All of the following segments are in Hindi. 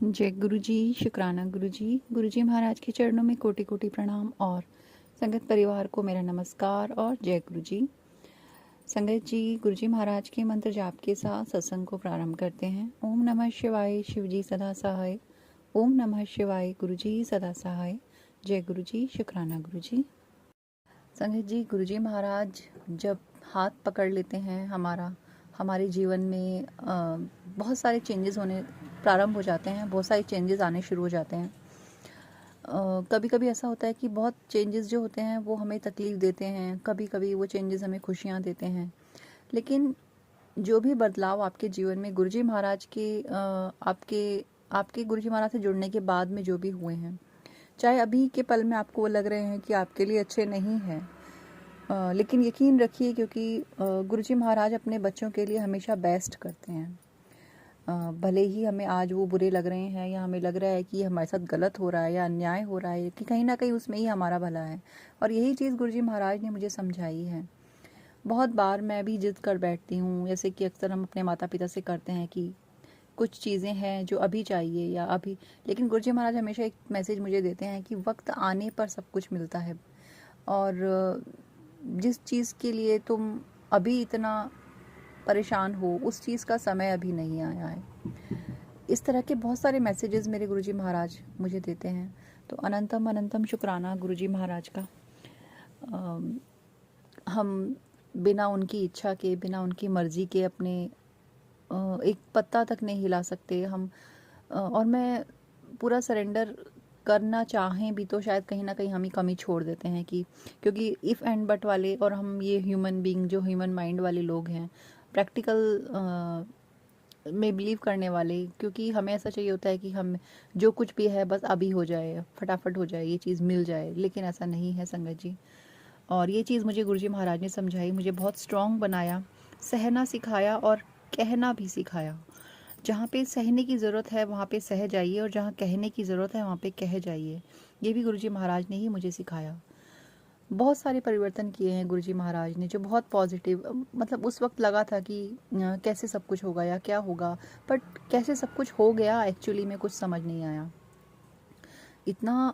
जय गुरु जी, शुक्राना गुरु जी। गुरु जी महाराज के चरणों में कोटि कोटि प्रणाम और संगत परिवार को मेरा नमस्कार और जय गुरु जी। संगत जी, गुरु जी महाराज के मंत्र जाप के साथ सत्संग को प्रारंभ करते हैं। ओम नमः शिवाय, शिव जी सदा सहाय। ओम नमः शिवाय, गुरु जी सदा सहाय। जय गुरु जी, शुक्राना गुरु जी। संगत जी, गुरु जी महाराज जब हाथ पकड़ लेते हैं हमारे जीवन में बहुत सारे चेंजेस होने प्रारंभ हो जाते हैं, बहुत सारे चेंजेस आने शुरू हो जाते हैं। कभी कभी ऐसा होता है कि बहुत चेंजेस जो होते हैं वो हमें तकलीफ़ देते हैं, कभी कभी वो चेंजेस हमें खुशियाँ देते हैं। लेकिन जो भी बदलाव आपके जीवन में गुरुजी महाराज के आपके आपके गुरुजी महाराज से जुड़ने के बाद में जो भी हुए हैं, चाहे अभी के पल में आपको वो लग रहे हैं कि आपके लिए अच्छे नहीं हैं, लेकिन यकीन रखिए क्योंकि गुरुजी महाराज अपने बच्चों के लिए हमेशा बेस्ट करते हैं। भले ही हमें आज वो बुरे लग रहे हैं या हमें लग रहा है कि हमारे साथ गलत हो रहा है या अन्याय हो रहा है, कि कहीं ना कहीं उसमें ही हमारा भला है। और यही चीज़ गुरुजी महाराज ने मुझे समझाई है। बहुत बार मैं भी जिद कर बैठती हूँ, जैसे कि अक्सर हम अपने माता पिता से करते हैं कि कुछ चीज़ें हैं जो अभी चाहिए या अभी, लेकिन गुरुजी महाराज हमेशा एक मैसेज मुझे देते हैं कि वक्त आने पर सब कुछ मिलता है। और जिस चीज़ के लिए तुम अभी इतना परेशान हो, उस चीज़ का समय अभी नहीं आया है। इस तरह के बहुत सारे मैसेजेस मेरे गुरुजी महाराज मुझे देते हैं। तो अनंतम अनंतम शुक्राना गुरुजी महाराज का। हम बिना उनकी इच्छा के, बिना उनकी मर्ज़ी के अपने एक पत्ता तक नहीं हिला सकते हम। और मैं पूरा सरेंडर करना चाहें भी तो शायद कहीं ना कहीं हम ही कमी छोड़ देते हैं, कि क्योंकि इफ़ एंड बट वाले, और हम ये ह्यूमन बीइंग जो ह्यूमन माइंड वाले लोग हैं, प्रैक्टिकल में बिलीव करने वाले, क्योंकि हमें ऐसा चाहिए होता है कि हम जो कुछ भी है बस अभी हो जाए, फटाफट हो जाए, ये चीज़ मिल जाए। लेकिन ऐसा नहीं है संगत जी। और ये चीज़ मुझे गुरुजी महाराज ने समझाई, मुझे बहुत स्ट्रॉन्ग बनाया, सहना सिखाया और कहना भी सिखाया। जहाँ पे सहने की ज़रूरत है वहाँ पे सह जाइए, और जहाँ कहने की ज़रूरत है वहाँ पे कह जाइए। ये भी गुरुजी महाराज ने ही मुझे सिखाया। बहुत सारे परिवर्तन किए हैं गुरुजी महाराज ने, जो बहुत पॉजिटिव, मतलब उस वक्त लगा था कि कैसे सब कुछ होगा या क्या होगा, बट कैसे सब कुछ हो गया एक्चुअली में कुछ समझ नहीं आया। इतना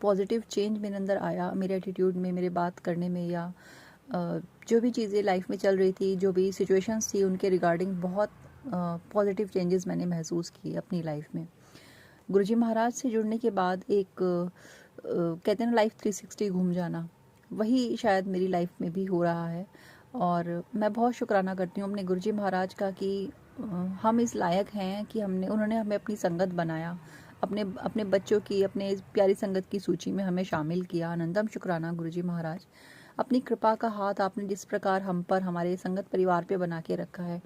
पॉजिटिव चेंज मेरे अंदर आया, मेरे एटीट्यूड में, मेरे बात करने में, या जो भी चीज़ें लाइफ में चल रही थी, जो भी सिचुएशंस थी, उनके रिगार्डिंग बहुत पॉजिटिव चेंजेस मैंने महसूस किए अपनी लाइफ में। गुरुजी महाराज से जुड़ने के बाद एक कहते हैं ना, लाइफ 360 घूम जाना, वही शायद मेरी लाइफ में भी हो रहा है। और मैं बहुत शुक्राना करती हूँ अपने गुरुजी महाराज का कि हम इस लायक हैं कि उन्होंने हमें अपनी संगत बनाया, अपने अपने बच्चों की, अपने इस प्यारी संगत की सूची में हमें शामिल किया। अनंतम शुक्राना गुरुजी महाराज। अपनी कृपा का हाथ आपने जिस प्रकार हम पर, हमारे संगत परिवार पे बना के रखा है,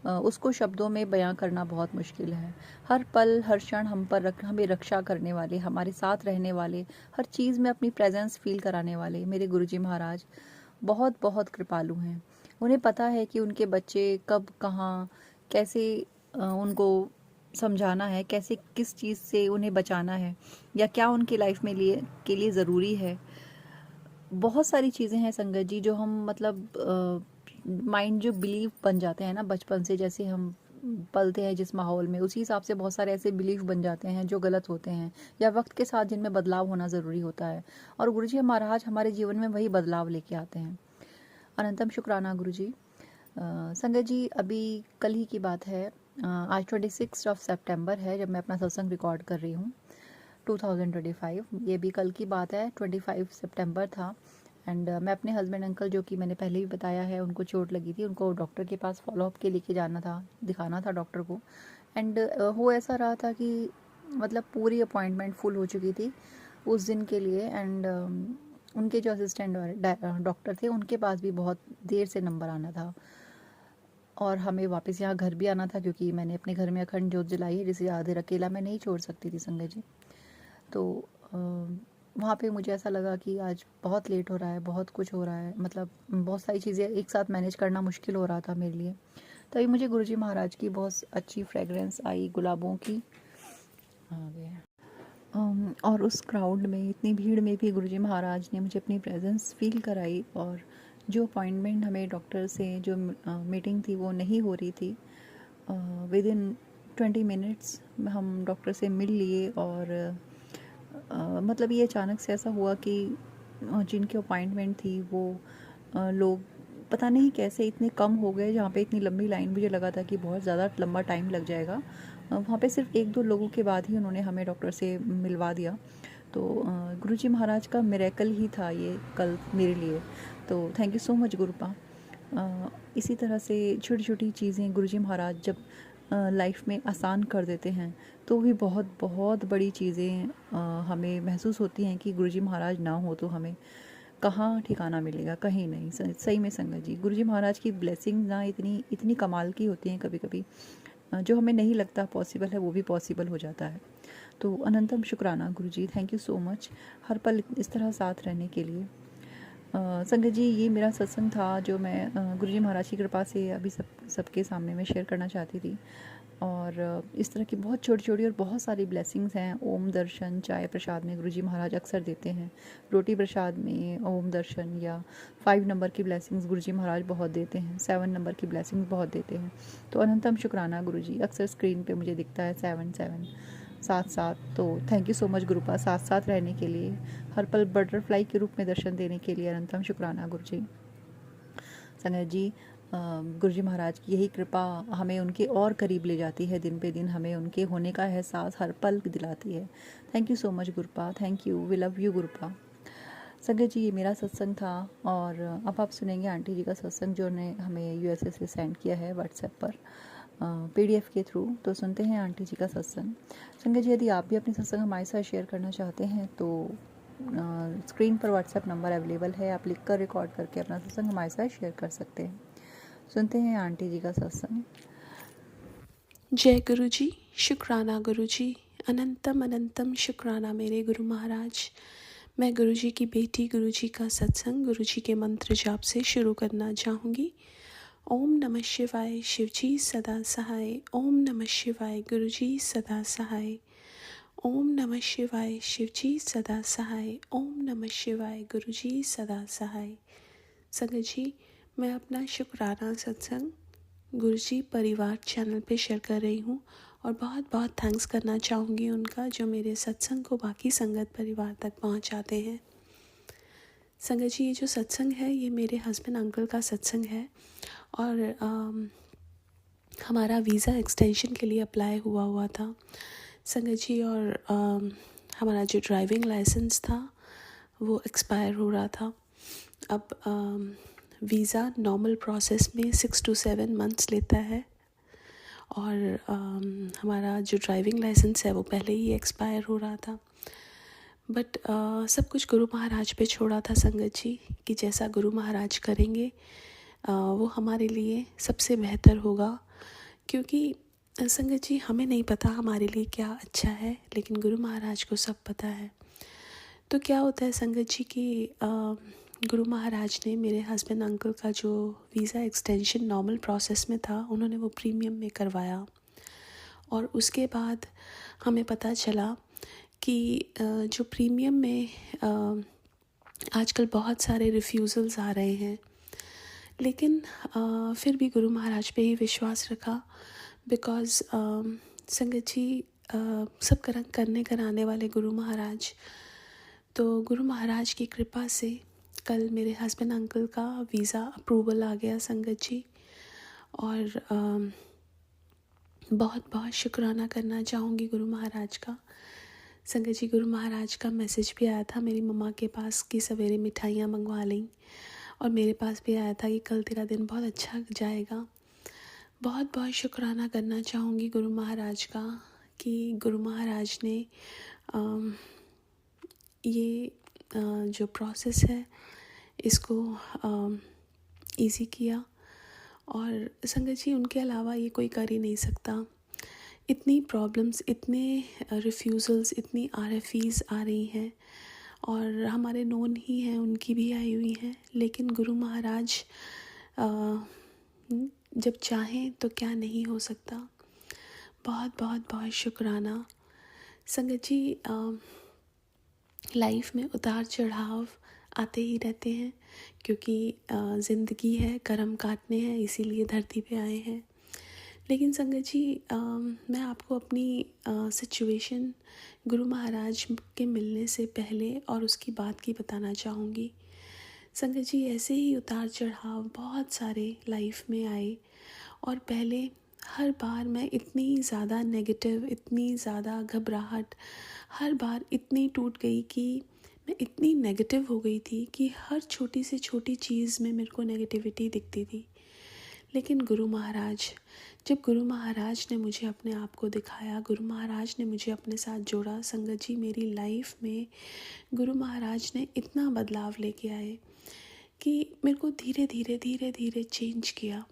उसको शब्दों में बयां करना बहुत मुश्किल है। हर पल हर क्षण हमें रक्षा करने वाले, हमारे साथ रहने वाले, हर चीज़ में अपनी प्रेजेंस फील कराने वाले मेरे गुरुजी महाराज बहुत बहुत कृपालु हैं। उन्हें पता है कि उनके बच्चे कब, कहाँ, कैसे उनको समझाना है, कैसे किस चीज़ से उन्हें बचाना है, या क्या उनकी लाइफ में के लिए ज़रूरी है। बहुत सारी चीज़ें हैं संगत जी जो हम, मतलब माइंड जो बिलीव बन जाते हैं ना बचपन से, जैसे हम पलते हैं जिस माहौल में, उसी हिसाब से बहुत सारे ऐसे बिलीफ बन जाते हैं जो गलत होते हैं, या वक्त के साथ जिनमें बदलाव होना ज़रूरी होता है। और गुरुजी महाराज हमारे जीवन में वही बदलाव लेके आते हैं। अनंतम शुक्राना गुरुजी। संगत जी, अभी कल ही की बात है, आज 26 सितंबर है जब मैं अपना सत्संग रिकॉर्ड कर रही हूँ, 2025। ये भी कल की बात है, 25 सितंबर था। एंड मैं अपने हस्बैंड अंकल, जो कि मैंने पहले भी बताया है, उनको चोट लगी थी, उनको डॉक्टर के पास फॉलोअप के लेके जाना था, दिखाना था डॉक्टर को। एंड हो ऐसा रहा था कि मतलब पूरी अपॉइंटमेंट फुल हो चुकी थी उस दिन के लिए। एंड उनके जो असिस्टेंट डॉक्टर थे, उनके पास भी बहुत देर से नंबर आना था, और हमें वापस यहाँ घर भी आना था, क्योंकि मैंने अपने घर में अखंड ज्योत जलाई है, जिसे आधे अकेला मैं नहीं छोड़ सकती थी संगत जी। तो वहाँ पे मुझे ऐसा लगा कि आज बहुत लेट हो रहा है, बहुत कुछ हो रहा है, मतलब बहुत सारी चीज़ें एक साथ मैनेज करना मुश्किल हो रहा था मेरे लिए। तभी मुझे गुरुजी महाराज की बहुत अच्छी फ्रेगरेंस आई, गुलाबों की। आ गया। और उस क्राउड में, इतनी भीड़ में भी गुरुजी महाराज ने मुझे अपनी प्रेजेंस फील कराई। और जो अपॉइंटमेंट हमें डॉक्टर से, जो मीटिंग थी वो नहीं हो रही थी, विद इन 20 मिनट्स हम डॉक्टर से मिल लिए और मतलब ये अचानक से ऐसा हुआ कि जिनकी अपॉइंटमेंट थी वो लोग पता नहीं कैसे इतने कम हो गए, जहाँ पे इतनी लंबी लाइन मुझे लगा था कि बहुत ज़्यादा लंबा टाइम लग जाएगा। वहाँ पे सिर्फ 1-2 लोगों के बाद ही उन्होंने हमें डॉक्टर से मिलवा दिया। तो गुरुजी महाराज का मिरेकल ही था ये कल मेरे लिए। तो थैंक यू सो मच गुरुपा। इसी तरह से छोटी छोटी चीज़ें गुरुजी महाराज जब लाइफ में आसान कर देते हैं तो भी बहुत बहुत बड़ी चीज़ें हमें महसूस होती हैं कि गुरुजी महाराज ना हो तो हमें कहाँ ठिकाना मिलेगा, कहीं नहीं। सही में संगत जी, गुरुजी महाराज की ब्लेसिंग ना इतनी इतनी कमाल की होती हैं, कभी कभी जो हमें नहीं लगता पॉसिबल है वो भी पॉसिबल हो जाता है। तो अनंतम शुक्राना गुरुजी, थैंक यू सो मच हर पल इस तरह साथ रहने के लिए। संगत जी, ये मेरा सत्संग था जो मैं गुरुजी महाराज की कृपा से अभी सबके सामने में शेयर करना चाहती थी। और इस तरह की बहुत छोटी छोटी और बहुत सारी ब्लेसिंग्स हैं। ओम दर्शन चाय प्रसाद में गुरुजी महाराज अक्सर देते हैं, रोटी प्रसाद में ओम दर्शन, या 5 नंबर की ब्लेसिंग्स गुरुजी महाराज बहुत देते हैं, 7 नंबर की ब्लेसिंग्स बहुत देते हैं। तो अनंतम शुक्राना गुरुजी, अक्सर स्क्रीन पे मुझे दिखता है 7 साथ साथ। तो थैंक यू सो मच गुरुपा, साथ साथ रहने के लिए, हर पल बटरफ्लाई के रूप में दर्शन देने के लिए अनंतम शुक्राना गुरुजी। संगत जी, गुरुजी महाराज की यही कृपा हमें उनके और करीब ले जाती है, दिन पे दिन हमें उनके होने का एहसास हर पल दिलाती है। Thank you so much Gurupa, thank you, we love you Gurupa. संगत जी, ये मेरा सत्संग था और अब आप सुनेंगे आंटी जी का सत्संग जो ने हमें यूएसए से सेंड किया है व्हाट्सएप पर पीडीएफ के थ्रू। तो सुनते हैं आंटी जी का सत्संग। संगत जी, यदि आप भी अपने सत्संग हमारे साथ शेयर करना चाहते हैं तो स्क्रीन पर व्हाट्सएप नंबर अवेलेबल है, आप लिख कर रिकॉर्ड करके अपना सत्संग हमारे साथ शेयर कर सकते हैं। सुनते हैं आंटी जी का सत्संग। जय गुरु जी, शुक्राना गुरु जी, अनंतम अनंतम शुक्राना मेरे गुरु महाराज। मैं गुरु जी की बेटी गुरु जी का सत्संग गुरु जी के मंत्र जाप से शुरू करना चाहूँगी। ओम नमः शिवाय, शिव जी सदा सहाय। ओम नमः शिवाय, गुरु जी सदा सहाय। ओम नमः शिवाय, शिव जी सदा सहाय। ओम नमः शिवाय, गुरु जी सदा सहाय। संगत जी, मैं अपना शुक्राना सत्संग गुरुजी परिवार चैनल पे शेयर कर रही हूँ और बहुत बहुत थैंक्स करना चाहूँगी उनका जो मेरे सत्संग को बाकी संगत परिवार तक पहुँचाते हैं। संगत जी, ये जो सत्संग है ये मेरे हस्बैंड अंकल का सत्संग है और हमारा वीज़ा एक्सटेंशन के लिए अप्लाई हुआ था संगत जी। और हमारा जो ड्राइविंग लाइसेंस था वो एक्सपायर हो रहा था। अब वीज़ा नॉर्मल प्रोसेस में 6 to 7 मंथ्स लेता है और हमारा जो ड्राइविंग लाइसेंस है वो पहले ही एक्सपायर हो रहा था। बट सब कुछ गुरु महाराज पे छोड़ा था संगत जी कि जैसा गुरु महाराज करेंगे वो हमारे लिए सबसे बेहतर होगा। क्योंकि संगत जी, हमें नहीं पता हमारे लिए क्या अच्छा है, लेकिन गुरु महाराज को सब पता है। तो क्या होता है संगत जी कि गुरु महाराज ने मेरे हस्बैंड अंकल का जो वीज़ा एक्सटेंशन नॉर्मल प्रोसेस में था उन्होंने वो प्रीमियम में करवाया और उसके बाद हमें पता चला कि जो प्रीमियम में आजकल बहुत सारे रिफ्यूज़ल्स आ रहे हैं, लेकिन फिर भी गुरु महाराज पे ही विश्वास रखा। बिकॉज़ संगत जी, सब करने कराने वाले गुरु महाराज। तो गुरु महाराज की कृपा से कल मेरे हस्बैंड अंकल का वीज़ा अप्रूवल आ गया संगत जी। और बहुत बहुत शुक्राना करना चाहूँगी गुरु महाराज का। संगत जी, गुरु महाराज का मैसेज भी आया था मेरी मम्मा के पास कि सवेरे मिठाइयाँ मंगवा लें, और मेरे पास भी आया था कि कल तेरा दिन बहुत अच्छा जाएगा। बहुत बहुत शुक्राना करना चाहूँगी गुरु महाराज का कि गुरु महाराज ने ये जो प्रोसेस है इसको इजी किया। और संगत जी, उनके अलावा ये कोई कर ही नहीं सकता। इतनी प्रॉब्लम्स, इतने रिफ्यूज़ल्स, इतनी RFEs आ रही हैं और हमारे नोन ही हैं, उनकी भी आई हुई हैं, लेकिन गुरु महाराज जब चाहें तो क्या नहीं हो सकता। बहुत बहुत बहुत शुक्राना संगत जी। लाइफ में उतार चढ़ाव आते ही रहते हैं क्योंकि ज़िंदगी है, कर्म काटने हैं, इसीलिए धरती पे आए हैं। लेकिन संगत जी मैं आपको अपनी सिचुएशन गुरु महाराज के मिलने से पहले और उसकी बात की बताना चाहूँगी। संगत जी ऐसे ही उतार चढ़ाव बहुत सारे लाइफ में आए, और पहले हर बार मैं इतनी ज़्यादा नेगेटिव, इतनी ज़्यादा घबराहट, हर बार इतनी टूट गई कि मैं इतनी नेगेटिव हो गई थी कि हर छोटी से छोटी चीज़ में मेरे को नेगेटिविटी दिखती थी। लेकिन जब गुरु महाराज ने मुझे अपने आप को दिखाया, गुरु महाराज ने मुझे अपने साथ जोड़ा, संगत जी मेरी लाइफ में गुरु महाराज ने इतना बदलाव लेके आए कि मेरे को धीरे धीरे धीरे धीरे चेंज किया।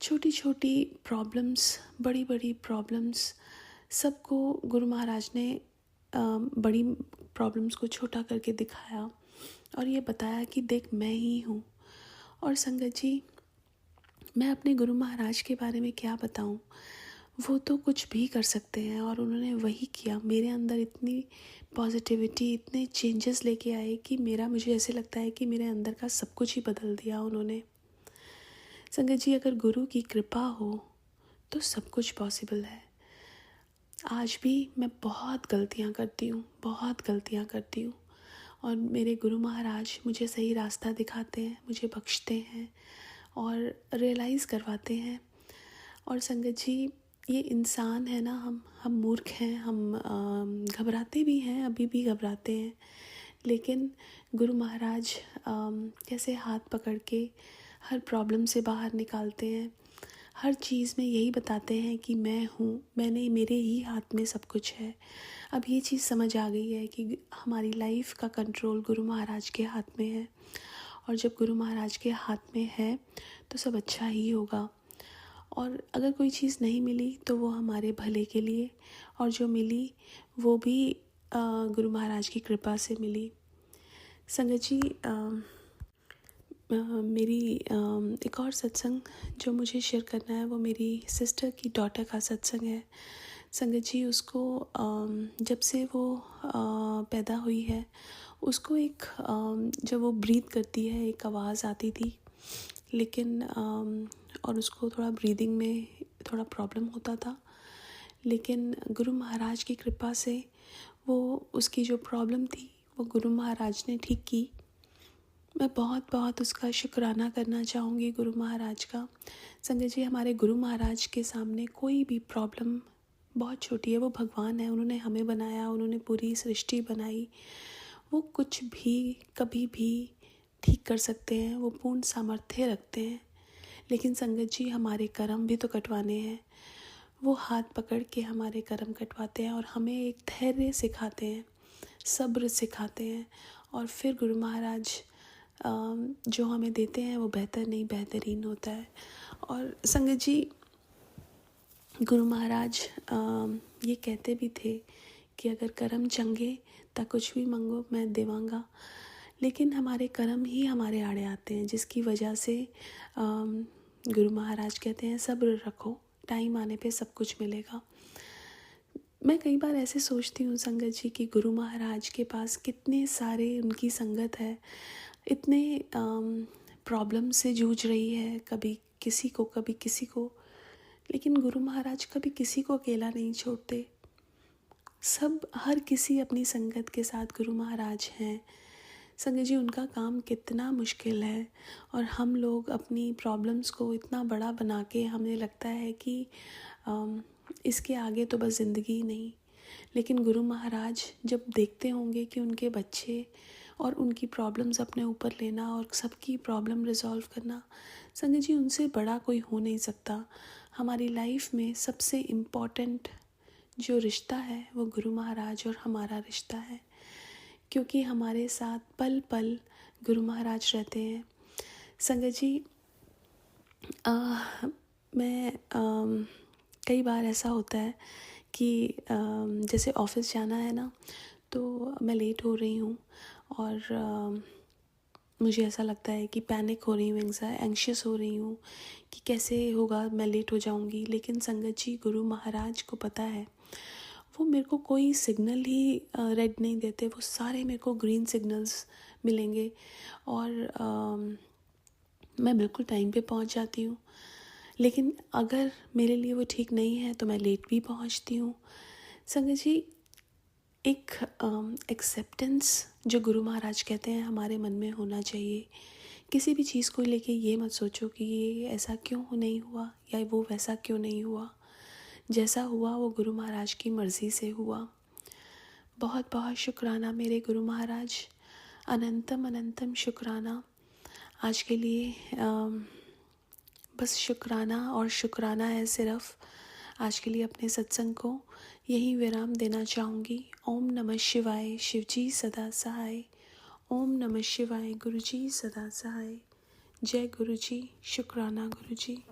छोटी छोटी प्रॉब्लम्स, बड़ी बड़ी प्रॉब्लम्स, सबको गुरु महाराज ने बड़ी प्रॉब्लम्स को छोटा करके दिखाया और ये बताया कि देख मैं ही हूँ। और संगत जी मैं अपने गुरु महाराज के बारे में क्या बताऊँ, वो तो कुछ भी कर सकते हैं और उन्होंने वही किया। मेरे अंदर इतनी पॉजिटिविटी, इतने चेंजेस लेके आए कि मुझे ऐसे लगता है कि मेरे अंदर का सब कुछ ही बदल दिया उन्होंने। संगत जी अगर गुरु की कृपा हो तो सब कुछ पॉसिबल है। आज भी मैं बहुत गलतियाँ करती हूँ और मेरे गुरु महाराज मुझे सही रास्ता दिखाते हैं, मुझे बख्शते हैं और रियलाइज़ करवाते हैं। और संगत जी ये इंसान है ना, हम मूर्ख हैं, हम घबराते भी हैं, अभी भी घबराते हैं, लेकिन गुरु महाराज कैसे हाथ पकड़ के हर प्रॉब्लम से बाहर निकालते हैं। हर चीज़ में यही बताते हैं कि मैं हूँ, मेरे ही हाथ में सब कुछ है। अब ये चीज़ समझ आ गई है कि हमारी लाइफ का कंट्रोल गुरु महाराज के हाथ में है, और जब गुरु महाराज के हाथ में है तो सब अच्छा ही होगा। और अगर कोई चीज़ नहीं मिली तो वो हमारे भले के लिए, और जो मिली वो भी गुरु महाराज की कृपा से मिली। संगत जी मेरी एक और सत्संग जो मुझे शेयर करना है वो मेरी सिस्टर की डॉटर का सत्संग है। संगत जी उसको जब से वो पैदा हुई है उसको एक जब वो ब्रीथ करती है एक आवाज़ आती थी, लेकिन और उसको थोड़ा ब्रीदिंग में थोड़ा प्रॉब्लम होता था, लेकिन गुरु महाराज की कृपा से वो उसकी जो प्रॉब्लम थी वो गुरु महाराज ने ठीक की। मैं बहुत बहुत उसका शुक्राना करना चाहूँगी गुरु महाराज का। संगत जी हमारे गुरु महाराज के सामने कोई भी प्रॉब्लम बहुत छोटी है, वो भगवान है, उन्होंने हमें बनाया, उन्होंने पूरी सृष्टि बनाई, वो कुछ भी कभी भी ठीक कर सकते हैं, वो पूर्ण सामर्थ्य रखते हैं। लेकिन संगत जी हमारे कर्म भी तो कटवाने हैं, वो हाथ पकड़ के हमारे कर्म कटवाते हैं और हमें एक धैर्य सिखाते हैं, सब्र सिखाते हैं, और फिर गुरु महाराज जो हमें देते हैं वो बेहतर नहीं बेहतरीन होता है। और संगत जी गुरु महाराज ये कहते भी थे कि अगर कर्म चंगे ता कुछ भी मंगो मैं देवांगा, लेकिन हमारे कर्म ही हमारे आड़े आते हैं, जिसकी वजह से गुरु महाराज कहते हैं सब्र रखो, टाइम आने पे सब कुछ मिलेगा। मैं कई बार ऐसे सोचती हूँ संगत जी कि गुरु महाराज के पास कितने सारे उनकी संगत है, इतने प्रॉब्लम से जूझ रही है, कभी किसी को, लेकिन गुरु महाराज कभी किसी को अकेला नहीं छोड़ते। हर किसी अपनी संगत के साथ गुरु महाराज हैं। संगत जी उनका काम कितना मुश्किल है, और हम लोग अपनी प्रॉब्लम्स को इतना बड़ा बना के हमें लगता है कि इसके आगे तो बस ज़िंदगी ही नहीं। लेकिन गुरु महाराज जब देखते होंगे कि उनके बच्चे और उनकी प्रॉब्लम्स अपने ऊपर लेना और सबकी प्रॉब्लम रिजॉल्व करना, संगत जी उनसे बड़ा कोई हो नहीं सकता। हमारी लाइफ में सबसे इम्पॉर्टेंट जो रिश्ता है वो गुरु महाराज और हमारा रिश्ता है, क्योंकि हमारे साथ पल पल गुरु महाराज रहते हैं। संगत जी मैं कई बार ऐसा होता है कि जैसे ऑफ़िस जाना है ना, तो मैं लेट हो रही हूँ और मुझे ऐसा लगता है कि पैनिक हो रही हूँ, एंग्शियस हो रही हूँ कि कैसे होगा, मैं लेट हो जाऊँगी। लेकिन संगत जी गुरु महाराज को पता है, वो मेरे को कोई सिग्नल ही रेड नहीं देते, वो सारे मेरे को ग्रीन सिग्नल्स मिलेंगे और मैं बिल्कुल टाइम पे पहुँच जाती हूँ। लेकिन अगर मेरे लिए वो ठीक नहीं है तो मैं लेट भी पहुंचती हूँ। संगत जी, एक एक्सेप्टेंस जो गुरु महाराज कहते हैं हमारे मन में होना चाहिए। किसी भी चीज़ को लेके ये मत सोचो कि ये ऐसा क्यों नहीं हुआ या वो वैसा क्यों नहीं हुआ। जैसा हुआ वो गुरु महाराज की मर्ज़ी से हुआ। बहुत बहुत शुक्राना मेरे गुरु महाराज, अनंतम अनंतम शुक्राना। आज के लिए बस शुक्राना और शुक्राना है सिर्फ। आज के लिए अपने सत्संग को यहीं विराम देना चाहूँगी। ओम नमः शिवाय, शिवजी सदा सहाय। ओम नमः शिवाय, गुरुजी सदा सहाय। जय गुरुजी, शुक्राना गुरुजी।